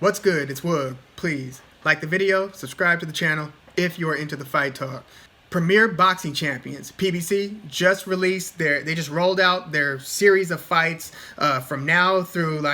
What's good? It's Woog. Please like the video, subscribe to the channel if you are into the fight talk. Premier Boxing Champions, PBC, just released they just rolled out their series of fights from now through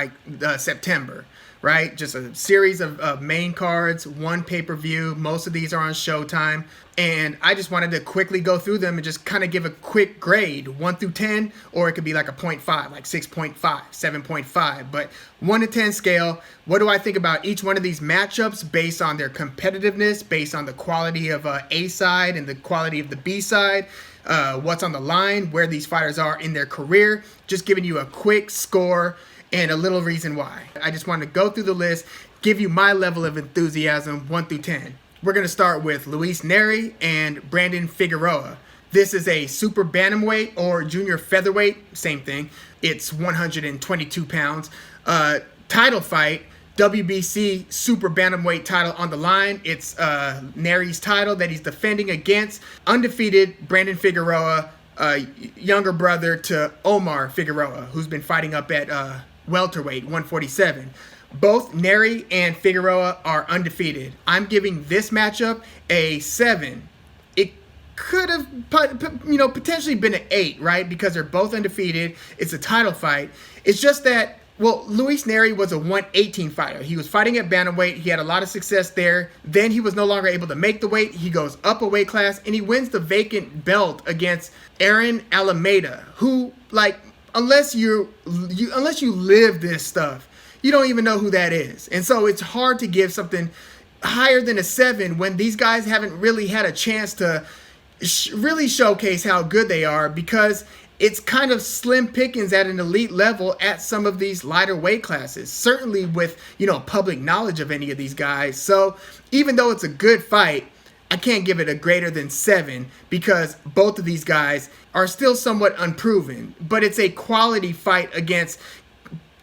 September, right? Just a series of main cards, one pay-per-view. Most of these are on Showtime. And I just wanted to quickly go through them and just kind of give a quick grade, 1 through 10, or it could be like a 0.5, like 6.5, 7.5. But 1 to 10 scale, what do I think about each one of these matchups based on their competitiveness, based on the quality of A side and the quality of the B side, what's on the line, where these fighters are in their career, just giving you a quick score and a little reason why. I just wanted to go through the list, give you my level of enthusiasm, 1 through 10. We're going to start with Luis Neri and Brandon Figueroa. This is a super bantamweight or junior featherweight, same thing. It's 122 pounds. Title fight, WBC super bantamweight title on the line. It's Neri's title that he's defending against undefeated Brandon Figueroa, younger brother to Omar Figueroa, who's been fighting up at welterweight, 147. Both Neri and Figueroa are undefeated. I'm giving this matchup a 7. It could have, potentially been an 8, right? Because they're both undefeated. It's a title fight. It's just that, Luis Neri was a 118 fighter. He was fighting at bantamweight. He had a lot of success there. Then he was no longer able to make the weight. He goes up a weight class, and he wins the vacant belt against Aaron Alameda, who, unless you live this stuff, you don't even know who that is. And so it's hard to give something higher than a 7 when these guys haven't really had a chance to really showcase how good they are, because it's kind of slim pickings at an elite level at some of these lighter weight classes, certainly with, public knowledge of any of these guys. So even though it's a good fight, I can't give it a greater than 7 because both of these guys are still somewhat unproven. But it's a quality fight against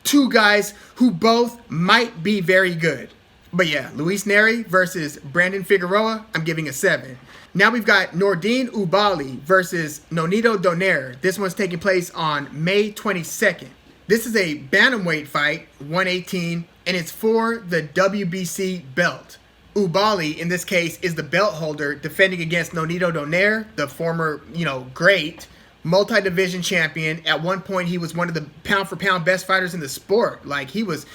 two guys who both might be very good. But yeah, Luis Neri versus Brandon Figueroa, I'm giving a 7. Now we've got Nordine Ubali versus Nonito Donaire. This one's taking place on May 22nd. This is a bantamweight fight, 118, and it's for the WBC belt. Ubali, in this case, is the belt holder defending against Nonito Donaire, the former, great multi-division champion. At one point, he was one of the pound-for-pound best fighters in the sport. He was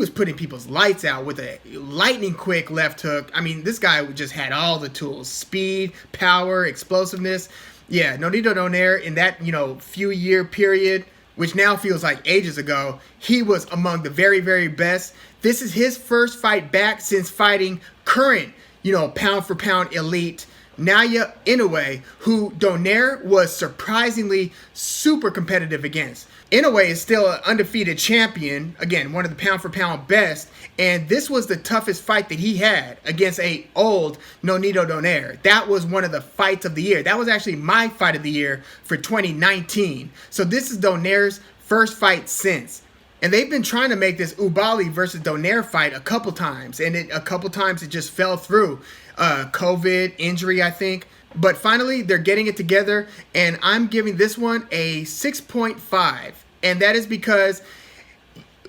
putting people's lights out with a lightning-quick left hook. I mean, this guy just had all the tools: speed, power, explosiveness. Yeah, Nonito Donaire, in that, few-year period, which now feels like ages ago, he was among the very, very best. This is his first fight back since fighting current, pound-for-pound elite Naoya Inoue, who Donaire was surprisingly super competitive against. Inoue is still an undefeated champion, again, one of the pound-for-pound best, and this was the toughest fight that he had against a old Nonito Donaire. That was one of the fights of the year. That was actually my fight of the year for 2019. So this is Donaire's first fight since. And they've been trying to make this Ubali versus Donaire fight a couple times, and a couple times it just fell through. COVID, injury, I think. But finally, they're getting it together, and I'm giving this one a 6.5. And that is because,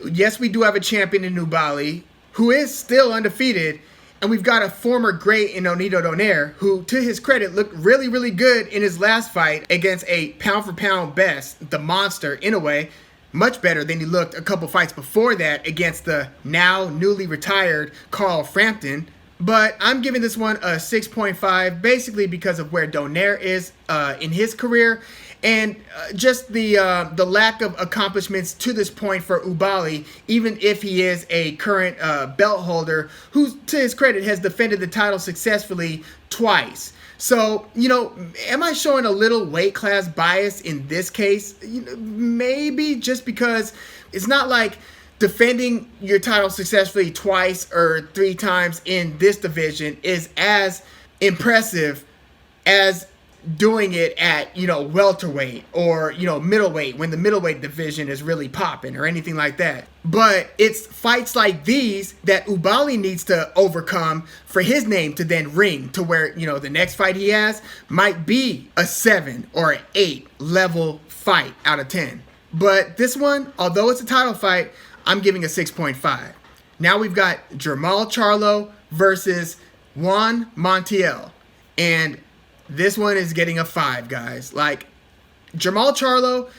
yes, we do have a champion in Ubali, who is still undefeated, and we've got a former great in Nonito Donaire, who, to his credit, looked really, really good in his last fight against a pound-for-pound best, the monster, in a way. Much better than he looked a couple fights before that against the now newly retired Carl Frampton. But I'm giving this one a 6.5, basically because of where Donaire is in his career, and just the lack of accomplishments to this point for Ubali, even if he is a current belt holder who, to his credit, has defended the title successfully twice. So, am I showing a little weight class bias in this case? Maybe, just because it's not like defending your title successfully twice or 3 times in this division is as impressive as doing it at, welterweight or, middleweight, when the middleweight division is really popping or anything like that. But it's fights like these that Ubali needs to overcome for his name to then ring to where, the next fight he has might be a 7 or an 8 level fight out of 10. But this one, although it's a title fight, I'm giving a 6.5. Now we've got Jermall Charlo versus Juan Montiel. And this one is getting a 5, guys. Like, Jermall Charlo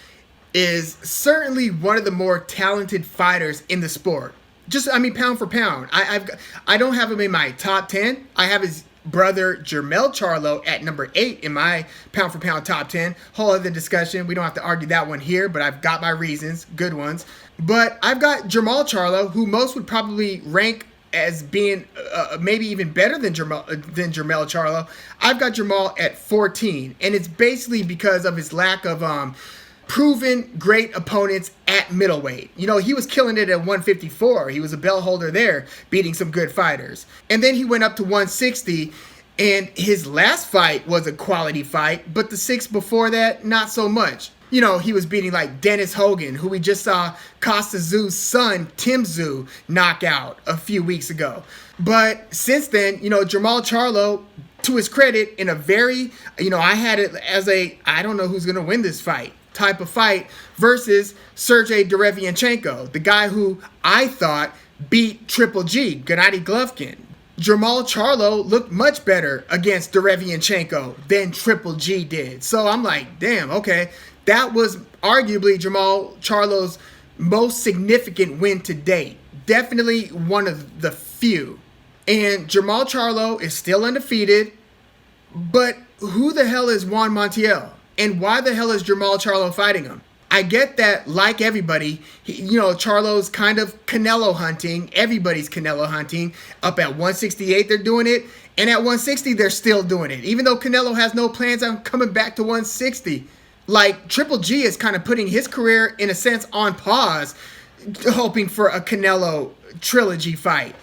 is certainly one of the more talented fighters in the sport. Just, I mean, pound for pound. I don't have him in my top 10. I have his brother Jermell Charlo at number 8 in my pound for pound top 10. Whole other discussion. We don't have to argue that one here, but I've got my reasons, good ones. But I've got Jermall Charlo, who most would probably rank as being maybe even better than Jermell Charlo. I've got Jermall at 14, and it's basically because of his lack of proven great opponents at middleweight. You know, he was killing it at 154. He was a belt holder there, beating some good fighters. And then he went up to 160, and his last fight was a quality fight, but the 6 before that, not so much. You know, he was beating like Dennis Hogan, who we just saw Costa Zoo's son, Tim Zoo, knock out a few weeks ago. But since then, you know, Jermall Charlo, to his credit, in a very, you know, I had it as a, I don't know who's going to win this fight type of fight versus Sergey Derevianchenko, the guy who I thought beat Triple G, Gennady Golovkin. Jermall Charlo looked much better against Derevianchenko than Triple G did. So I'm like, damn, okay. That was arguably Jermall Charlo's most significant win to date. Definitely one of the few. And Jermall Charlo is still undefeated, but who the hell is Juan Montiel? And why the hell is Jermall Charlo fighting him? I get that, like everybody, you know, Charlo's kind of Canelo hunting. Everybody's Canelo hunting. Up at 168, they're doing it. And at 160, they're still doing it. Even though Canelo has no plans on coming back to 160. Like, Triple G is kind of putting his career, in a sense, on pause, hoping for a Canelo trilogy fight,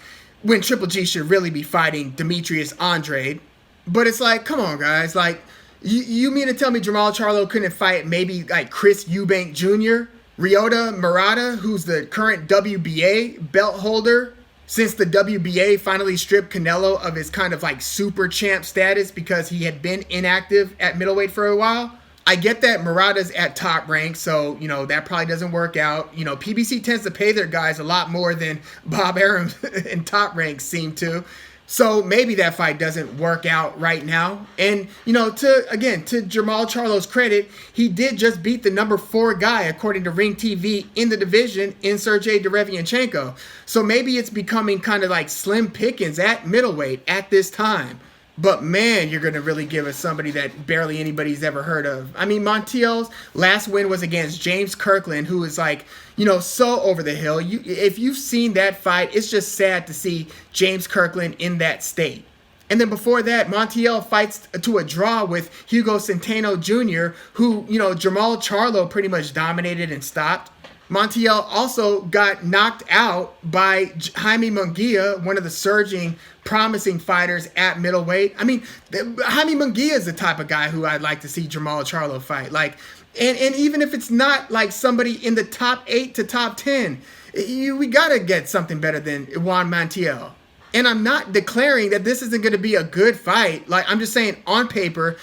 when Triple G should really be fighting Demetrius Andrade. But it's like, come on, guys. Like, you mean to tell me Jermall Charlo couldn't fight maybe like Chris Eubank Jr., Ryota Murata, who's the current WBA belt holder, since the WBA finally stripped Canelo of his kind of like super champ status because he had been inactive at middleweight for a while? I get that Murata's at top rank, so, you know, that probably doesn't work out. You know, PBC tends to pay their guys a lot more than Bob Arum in top rank seem to. So maybe that fight doesn't work out right now. And, you know, to Jermall Charlo's credit, he did just beat the number 4 guy, according to Ring TV, in the division in Sergey Derevianchenko. So maybe it's becoming kind of like slim pickings at middleweight at this time. But man, you're going to really give us somebody that barely anybody's ever heard of. I mean, Montiel's last win was against James Kirkland, who is like, you know, so over the hill. If you've seen that fight, it's just sad to see James Kirkland in that state. And then before that, Montiel fights to a draw with Hugo Centeno Jr., who, you know, Jermall Charlo pretty much dominated and stopped. Montiel also got knocked out by Jaime Munguia, one of the surging, promising fighters at middleweight. I mean, Jaime Munguia is the type of guy who I'd like to see Jermall Charlo fight. Like, and even if it's not like somebody in the top 8 to top 10, we got to get something better than Juan Montiel. And I'm not declaring that this isn't going to be a good fight. Like, I'm just saying on paper,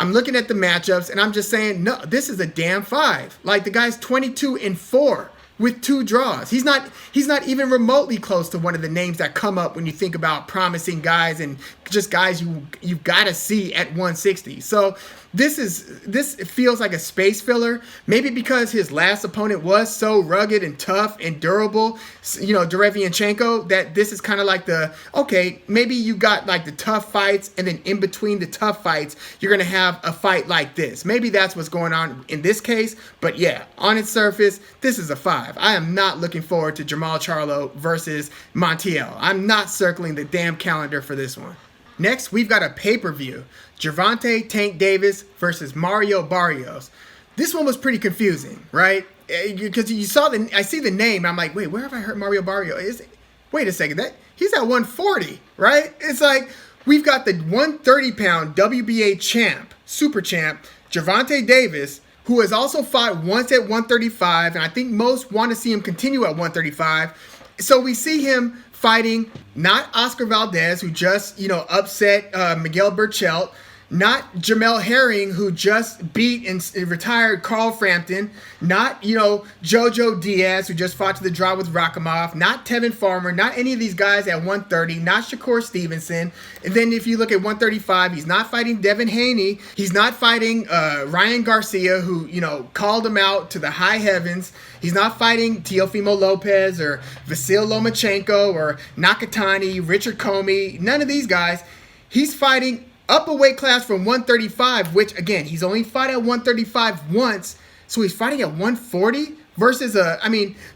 I'm looking at the matchups, and I'm just saying, no, this is a damn 5. Like, the guy's 22-4 with 2 draws. He's not even remotely close to one of the names that come up when you think about promising guys and just guys you've got to see at 160. So this feels like a space filler, maybe because his last opponent was so rugged and tough and durable, you know, Derevianchenko, that this is kind of like okay, maybe you got like the tough fights, and then in between the tough fights, you're going to have a fight like this. Maybe that's what's going on in this case, but yeah, on its surface, this is a 5. I am not looking forward to Jermall Charlo versus Montiel. I'm not circling the damn calendar for this one. Next, we've got a pay-per-view. Gervonta Tank Davis versus Mario Barrios. This one was pretty confusing, right? Because I see the name, I'm like, wait, where have I heard Mario Barrios? Wait a second, he's at 140, right? It's like, we've got the 130-pound WBA champ, super champ, Gervonta Davis, who has also fought once at 135, and I think most want to see him continue at 135. So we see him fighting not Oscar Valdez, who just, you know, upset Miguel Burchelt. Not Jamel Herring, who just beat and retired Carl Frampton. Not, Jojo Diaz, who just fought to the draw with Rakhimov. Not Tevin Farmer. Not any of these guys at 130. Not Shakur Stevenson. And then if you look at 135, he's not fighting Devin Haney. He's not fighting Ryan Garcia, who, called him out to the high heavens. He's not fighting Teofimo Lopez or Vasil Lomachenko or Nakatani, Richard Comey. None of these guys. He's fighting up a weight class from 135, which, again, he's only fought at 135 once, so he's fighting at 140 versus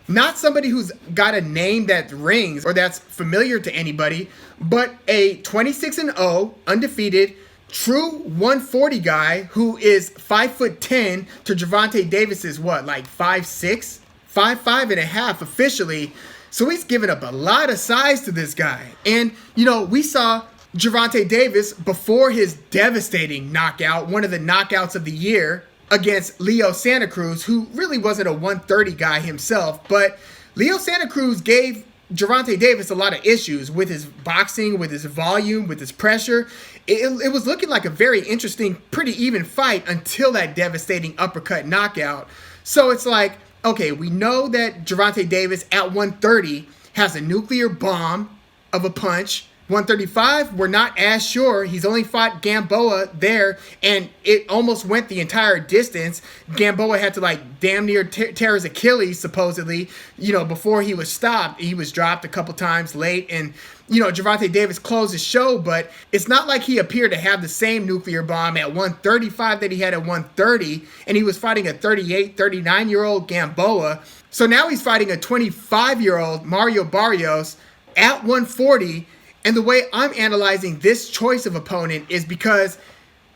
not somebody who's got a name that rings or that's familiar to anybody, but a 26-0, undefeated, true 140 guy who is 5'10" to Gervonta Davis's 5'6", 5'5.5" officially. So he's given up a lot of size to this guy. And, we saw Gervonta Davis before his devastating knockout, one of the knockouts of the year, against Leo Santa Cruz, who really wasn't a 130 guy himself, but Leo Santa Cruz gave Gervonta Davis a lot of issues with his boxing, with his volume, with his pressure. It was looking like a very interesting, pretty even fight until that devastating uppercut knockout. So it's like, okay, we know that Gervonta Davis at 130 has a nuclear bomb of a punch. 135, we're not as sure. He's only fought Gamboa there, and it almost went the entire distance. Gamboa had to damn near tear his Achilles, supposedly, before he was stopped. He was dropped a couple times late, and, Gervonta Davis closed his show, but it's not like he appeared to have the same nuclear bomb at 135 that he had at 130, and he was fighting a 38, 39-year-old Gamboa. So now he's fighting a 25-year-old Mario Barrios at 140. And the way I'm analyzing this choice of opponent is because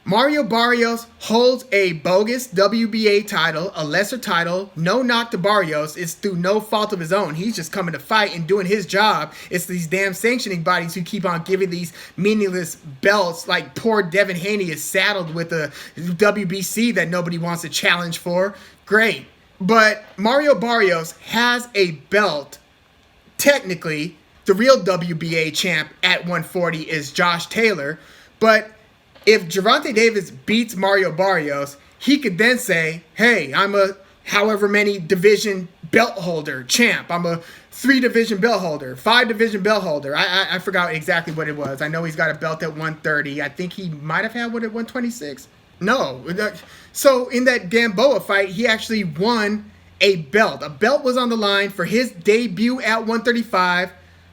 Mario Barrios holds a bogus WBA title, a lesser title. No knock to Barrios. It's through no fault of his own. He's just coming to fight and doing his job. It's these damn sanctioning bodies who keep on giving these meaningless belts, like poor Devin Haney is saddled with a WBC that nobody wants to challenge for. Great. But Mario Barrios has a belt, technically. The real WBA champ at 140 is Josh Taylor. But if Gervonta Davis beats Mario Barrios, he could then say, hey, I'm a however many division belt holder champ. I'm a 3-division belt holder, 5-division belt holder. I forgot exactly what it was. I know he's got a belt at 130. I think he might have had one at 126. No. So in that Gamboa fight, he actually won a belt. A belt was on the line for his debut at 135.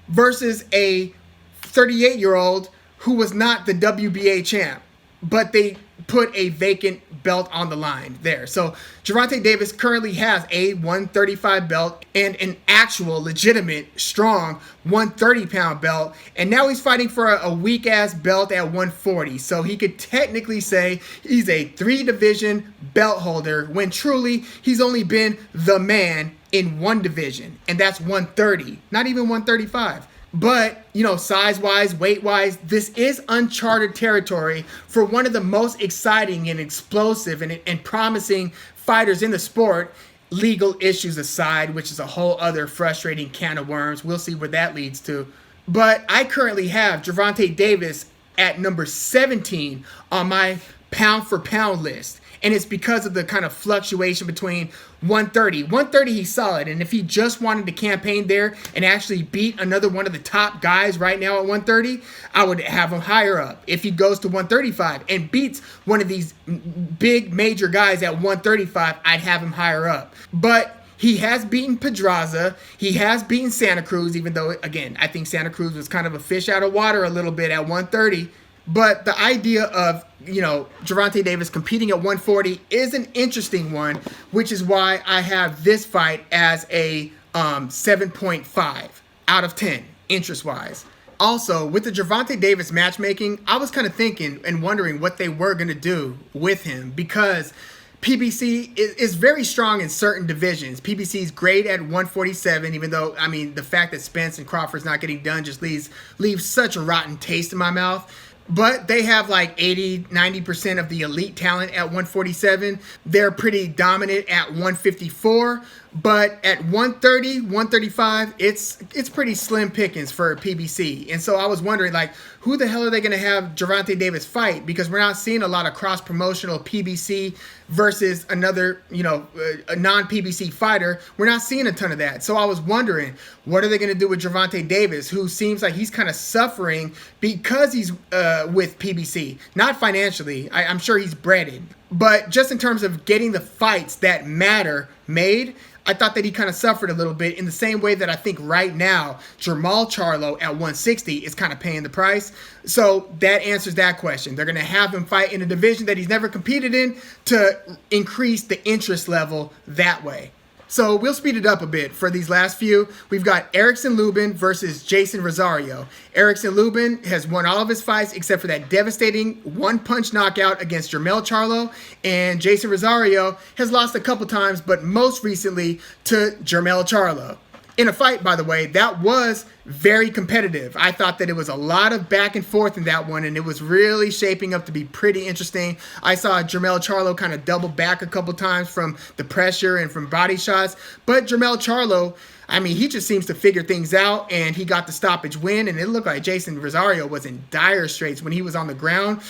Versus a 38-year-old who was not the WBA champ, but they put a vacant belt on the line there. So Gervonta Davis currently has a 135 belt and an actual, legitimate, strong 130-pound belt. And now he's fighting for a weak-ass belt at 140. So he could technically say he's a 3-division belt holder when truly he's only been the man in one division, and that's 130, not even 135. But, size-wise, weight-wise, this is uncharted territory for one of the most exciting and explosive and promising fighters in the sport, legal issues aside, which is a whole other frustrating can of worms. We'll see where that leads to. But I currently have Gervonta Davis at number 17 on my pound-for-pound list. And it's because of the kind of fluctuation between 130. 130, he's solid. And if he just wanted to campaign there and actually beat another one of the top guys right now at 130, I would have him higher up. If he goes to 135 and beats one of these big major guys at 135, I'd have him higher up. But he has beaten Pedraza. He has beaten Santa Cruz, even though, again, I think Santa Cruz was kind of a fish out of water a little bit at 130. But the idea of, Gervonta Davis competing at 140 is an interesting one, which is why I have this fight as a 7.5 out of 10, interest-wise. Also, with the Gervonta Davis matchmaking, I was kind of thinking and wondering what they were going to do with him, because PBC is very strong in certain divisions. PBC is great at 147, even though, the fact that Spence and Crawford's not getting done just leaves such a rotten taste in my mouth. But they have 80-90% of the elite talent at 147. They're pretty dominant at 154. But at 130, 135, it's pretty slim pickings for PBC. And so I was wondering, like, who the hell are they going to have Gervonta Davis fight? Because we're not seeing a lot of cross-promotional PBC versus another, a non-PBC fighter. We're not seeing a ton of that. So I was wondering, what are they going to do with Gervonta Davis, who seems like he's kind of suffering because he's with PBC? Not financially. I'm sure he's breaded. But just in terms of getting the fights that matter made, I thought that he kind of suffered a little bit in the same way that I think right now Jamal Charlo at 160 is kind of paying the price. So that answers that question. They're going to have him fight in a division that he's never competed in to increase the interest level that way. So we'll speed it up a bit for these last few. We've got Erickson Lubin versus Jason Rosario. Erickson Lubin has won all of his fights except for that devastating one-punch knockout against Jermell Charlo. And Jason Rosario has lost a couple times, but most recently to Jermell Charlo. In a fight, by the way, that was very competitive. I thought that it was a lot of back and forth in that one, and it was really shaping up to be pretty interesting. I saw Jermell Charlo kind of double back a couple times from the pressure and from body shots, but Jermell Charlo, I mean, he just seems to figure things out, and he got the stoppage win, and it looked like Jason Rosario was in dire straits when he was on the ground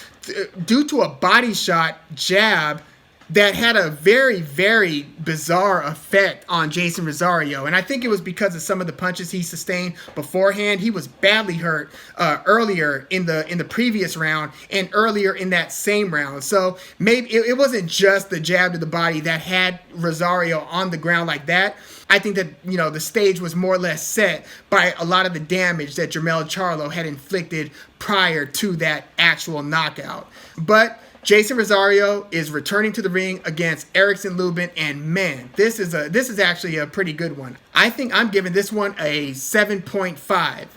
due to a body shot jab that had a very, very bizarre effect on Jason Rosario. And I think it was because of some of the punches he sustained beforehand. He was badly hurt earlier in the previous round and earlier in that same round. So maybe it wasn't just the jab to the body that had Rosario on the ground like that. I think that, the stage was more or less set by a lot of the damage that Jermell Charlo had inflicted prior to that actual knockout. But Jason Rosario is returning to the ring against Erickson Lubin, and man, this is actually a pretty good one. I think I'm giving this one a 7.5.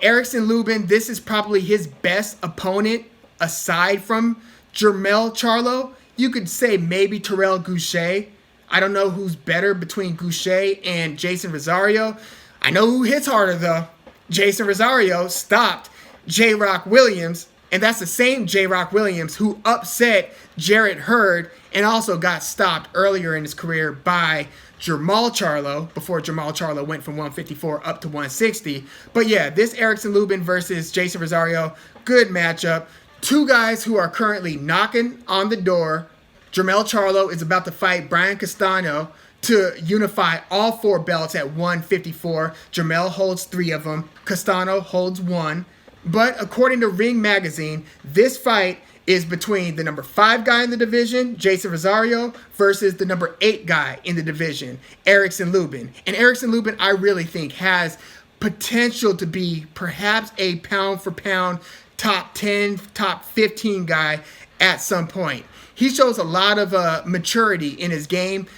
Erickson Lubin, this is probably his best opponent aside from Jermell Charlo. You could say maybe Terrell Goucher. I don't know who's better between Goucher and Jason Rosario. I know who hits harder though. Jason Rosario stopped J-Rock Williams. And that's the same J-Rock Williams who upset Jarrett Hurd and also got stopped earlier in his career by Jermall Charlo before Jermall Charlo went from 154 up to 160. But yeah, this Erickson Lubin versus Jason Rosario, good matchup. Two guys who are currently knocking on the door. Jermell Charlo is about to fight Brian Castano to unify all four belts at 154. Jermell holds 3 of them. Castano holds 1. But according to Ring Magazine, this fight is between the number 5 guy in the division, Jason Rosario, versus the number 8 guy in the division, Erickson Lubin. And Erickson Lubin, I really think, has potential to be perhaps a pound-for-pound top 10, top 15 guy at some point. He shows a lot of maturity in his game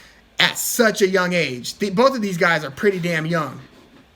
at such a young age. Both of these guys are pretty damn young.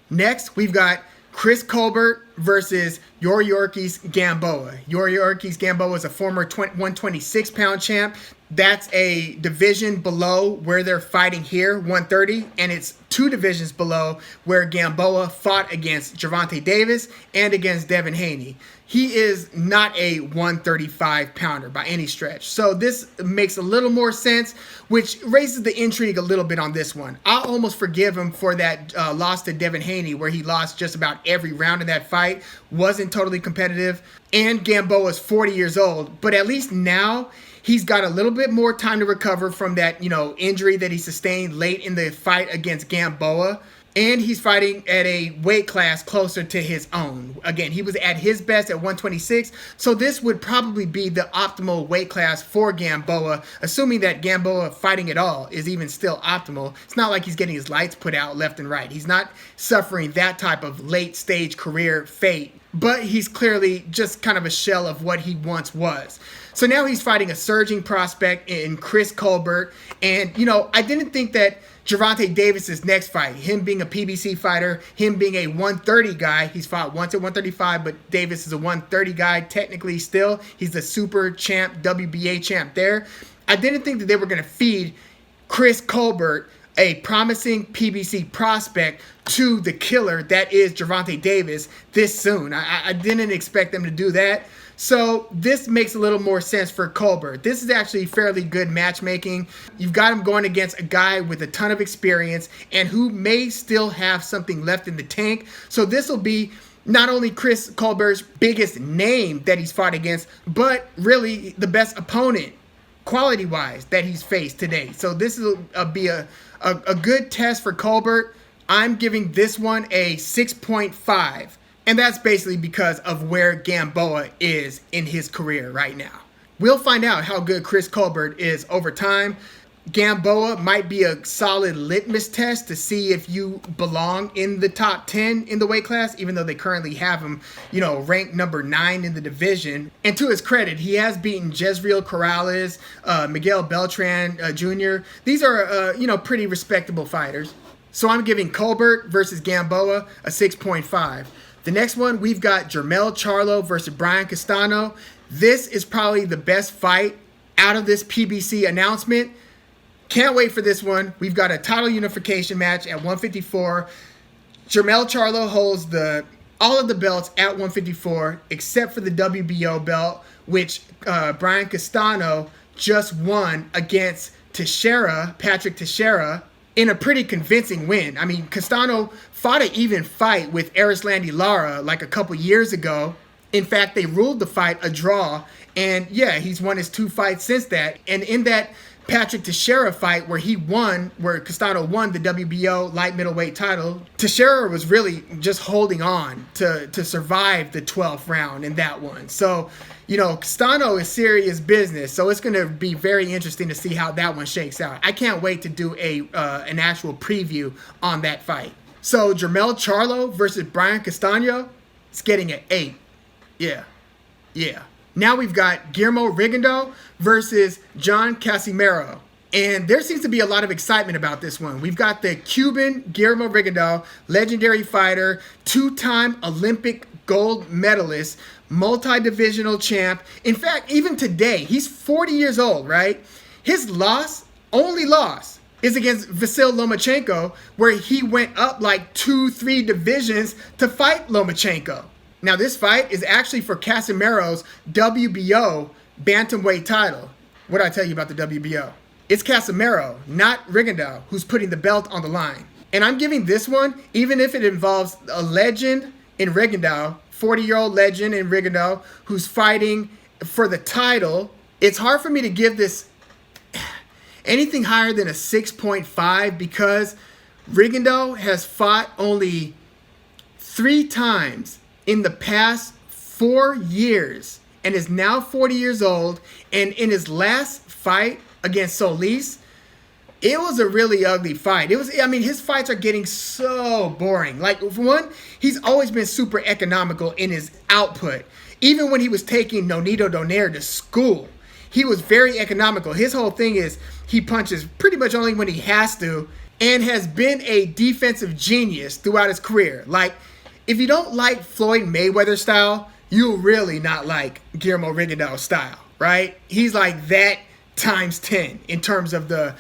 Next, we've got Chris Colbert versus Yorkies Gamboa. Yorkies Gamboa is a former 126-pound champ. That's a division below where they're fighting here, 130, and it's 2 divisions below where Gamboa fought against Gervonta Davis and against Devin Haney. He is not a 135-pounder by any stretch. So this makes a little more sense, which raises the intrigue a little bit on this one. I'll almost forgive him for that loss to Devin Haney, where he lost just about every round in that fight, wasn't totally competitive, and Gamboa is 40 years old. But at least now, he's got a little bit more time to recover from that, injury that he sustained late in the fight against Gamboa. And he's fighting at a weight class closer to his own. Again, he was at his best at 126, so this would probably be the optimal weight class for Gamboa, assuming that Gamboa fighting at all is even still optimal. It's not like he's getting his lights put out left and right. He's not suffering that type of late-stage career fate, but he's clearly just kind of a shell of what he once was. So now he's fighting a surging prospect in Chris Colbert, and, I didn't think that Gervonta Davis's next fight, him being a PBC fighter, him being a 130 guy, he's fought once at 135, but Davis is a 130 guy technically still. He's the super champ, WBA champ there. I didn't think that they were going to feed Chris Colbert a promising PBC prospect to the killer that is Gervonta Davis this soon. I didn't expect them to do that. So this makes a little more sense for Colbert. This is actually fairly good matchmaking. You've got him going against a guy with a ton of experience and who may still have something left in the tank. So this will be not only Chris Colbert's biggest name that he's fought against, but really the best opponent quality-wise that he's faced today. So this will be a good test for Colbert. I'm giving this one a 6.5. And that's basically because of where Gamboa is in his career right now. We'll find out how good Chris Colbert is over time. Gamboa might be a solid litmus test to see if you belong in the top 10 in the weight class, even though they currently have him, ranked number 9 in the division. And to his credit, he has beaten Jermall Charlo, Miguel Beltran Jr. These are, pretty respectable fighters. So I'm giving Colbert versus Gamboa a 6.5. The next one, we've got Jermell Charlo versus Brian Castano. This is probably the best fight out of this PBC announcement. Can't wait for this one. We've got a title unification match at 154. Jermell Charlo holds all of the belts at 154 except for the WBO belt, which Brian Castano just won against Patrick Teixeira, in a pretty convincing win. I mean, Castano fought an even fight with Erislandy Lara like a couple years ago. In fact, they ruled the fight a draw. And yeah, he's won his 2 fights since that. And in that Patrick Teixeira fight where Castano won the WBO light middleweight title, Teixeira was really just holding on to survive the 12th round in that one. So, Castano is serious business. So it's going to be very interesting to see how that one shakes out. I can't wait to do an actual preview on that fight. So Jermell Charlo versus Brian Castano, it's getting an 8. Yeah. Now we've got Guillermo Rigendo versus John Cassimero. And there seems to be a lot of excitement about this one. We've got the Cuban Guillermo Rigendo, legendary fighter, 2-time Olympic gold medalist, multi-divisional champ. In fact, even today, he's 40 years old, right? His only loss, is against Vasyl Lomachenko, where he went up like 2-3 divisions to fight Lomachenko. Now, this fight is actually for Cassimero's WBO bantamweight title. What did I tell you about the WBO? It's Cassimero, not Rigendo, who's putting the belt on the line. And I'm giving this one, even if it involves a legend in Rigendo, 40-year-old legend in Rigendo, who's fighting for the title. It's hard for me to give this anything higher than a 6.5 because Rigendo has fought only 3 times in the past 4 years and is now 40 years old. And in his last fight against Solis, it was a really ugly fight. His fights are getting so boring. Like, for one, he's always been super economical in his output. Even when he was taking Nonito Donaire to school, he was very economical. His whole thing is he punches pretty much only when he has to and has been a defensive genius throughout his career. Like, if you don't like Floyd Mayweather style, you'll really not like Guillermo Rigendo style, right? He's like that times 10 in terms of the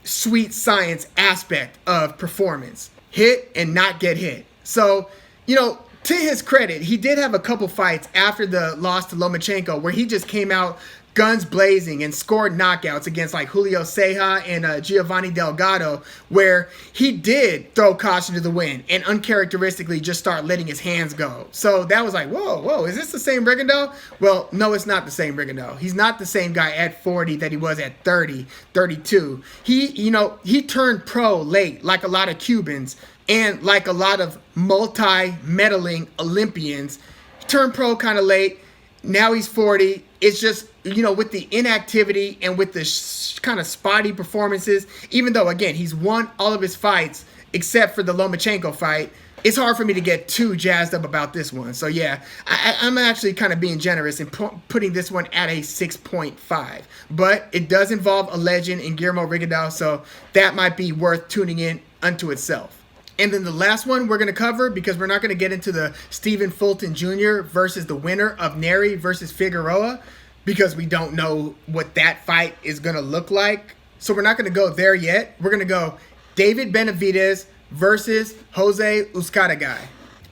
sweet science aspect of performance. Hit and not get hit. So, to his credit, he did have a couple fights after the loss to Lomachenko where he just came out guns blazing and scored knockouts against like Julio Ceja and Giovanni Delgado, where he did throw caution to the wind and uncharacteristically just start letting his hands go. So that was like, whoa, is this the same Rigendo? Well, no, it's not the same Rigendo. He's not the same guy at 40 that he was at 30, 32. He turned pro late, like a lot of Cubans and like a lot of multi-medaling Olympians. He turned pro kind of late. Now he's 40. It's just, with the inactivity and with the kind of spotty performances, even though, again, he's won all of his fights except for the Lomachenko fight, it's hard for me to get too jazzed up about this one. So, yeah, I'm actually kind of being generous in putting this one at a 6.5. But it does involve a legend in Guillermo Rigendo, so that might be worth tuning in unto itself. And then the last one we're going to cover, because we're not going to get into the Stephen Fulton Jr. versus the winner of Neri versus Figueroa, because we don't know what that fight is going to look like. So we're not going to go there yet. We're going to go David Benavidez versus Jose Uscada.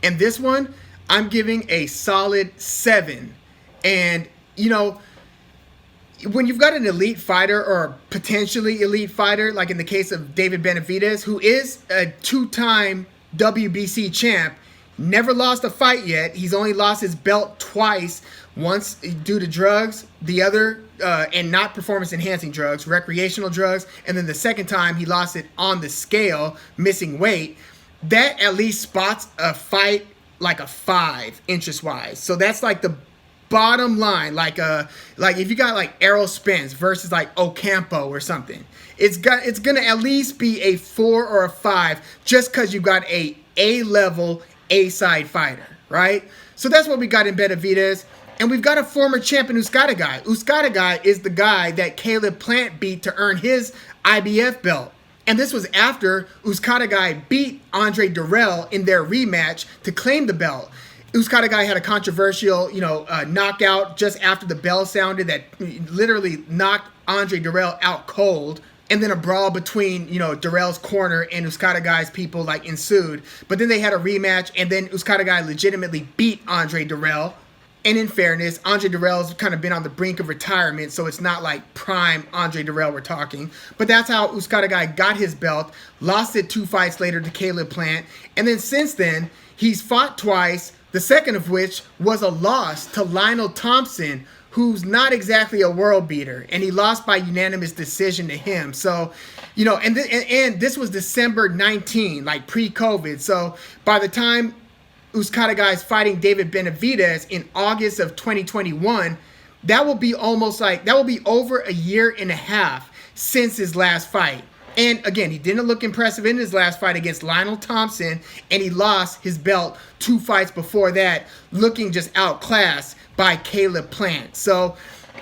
And this one, I'm giving a solid 7. And, you know, when you've got an elite fighter or a potentially elite fighter, like in the case of David Benavidez, who is a 2-time WBC champ, never lost a fight yet. He's only lost his belt twice, once due to drugs, the other, and not performance-enhancing drugs, recreational drugs, and then the second time he lost it on the scale, missing weight. That at least spots a fight like a 5 interest-wise. So that's like the bottom line, like if you got like Errol Spence versus like Ocampo or something, it's gonna at least be a 4 or a 5 just because you got a A-level A-side fighter, right? So that's what we got in Benavidez. And we've got a former champion, Uscada. Uscada is the guy that Caleb Plant beat to earn his IBF belt. And this was after Uscada beat Andre Dirrell in their rematch to claim the belt. Uscada had a controversial, knockout just after the bell sounded that literally knocked Andre Dirrell out cold. And then a brawl between, Dirrell's corner and Uscada's people like ensued. But then they had a rematch, and then Uscada legitimately beat Andre Dirrell. And in fairness, Andre Dirrell's kind of been on the brink of retirement, so it's not like prime Andre Dirrell we're talking. But that's how Uscada got his belt, lost it 2 fights later to Caleb Plant. And then since then, he's fought twice, the second of which was a loss to Lionel Thompson, who's not exactly a world beater, and he lost by unanimous decision to him. So, and this was December 19, like pre-COVID. So by the time Uscada is fighting David Benavidez in August of 2021, that will be over a year and a half since his last fight. And again, he didn't look impressive in his last fight against Lionel Thompson, and he lost his belt 2 fights before that, looking just outclassed by Caleb Plant. So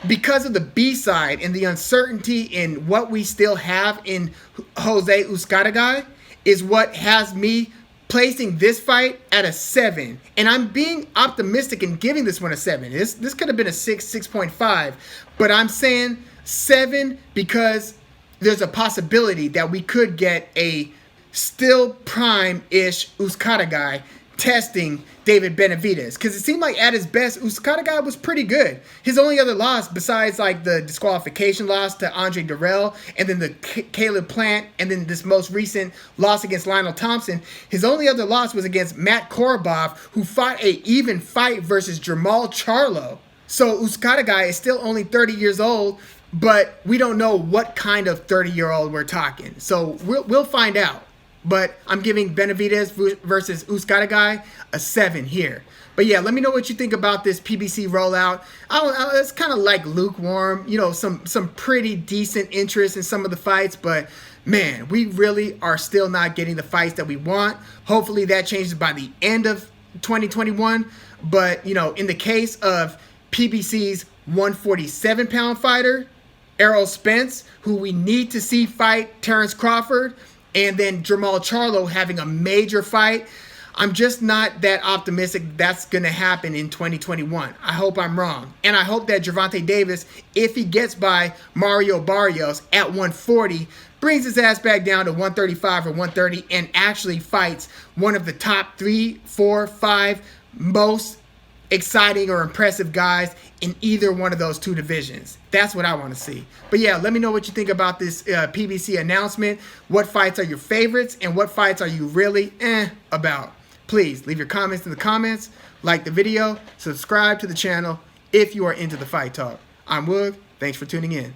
because of the B-side and the uncertainty in what we still have in Jose Uscada is what has me placing this fight at a 7. And I'm being optimistic in giving this one a 7. This could have been a 6.5, but I'm saying 7 because there's a possibility that we could get a still prime-ish Uscada testing David Benavidez, because it seemed like at his best, Uscada was pretty good. His only other loss, besides like the disqualification loss to Andre Dirrell, and then the Caleb Plant, and then this most recent loss against Lionel Thompson, his only other loss was against Matt Korobov, who fought a even fight versus Jermall Charlo. So Uscada is still only 30 years old, but we don't know what kind of 30-year-old we're talking. So we'll find out. But I'm giving Benavidez versus Uscada a 7 here. But yeah, let me know what you think about this PBC rollout. It's kind of like lukewarm, some pretty decent interest in some of the fights, but man, we really are still not getting the fights that we want. Hopefully that changes by the end of 2021. But, in the case of PBC's 147-pound fighter, Errol Spence, who we need to see fight Terrence Crawford, and then Jermall Charlo having a major fight, I'm just not that optimistic that's going to happen in 2021. I hope I'm wrong. And I hope that Gervonta Davis, if he gets by Mario Barrios at 140, brings his ass back down to 135 or 130 and actually fights one of the top 3, 4, 5 most exciting or impressive guys in either one of those 2 divisions. That's what I want to see. But yeah, let me know what you think about this PBC announcement. What fights are your favorites and what fights are you really about? Please leave your comments in the comments, like the video, subscribe to the channel if you are into the fight talk. I'm Woog. Thanks for tuning in.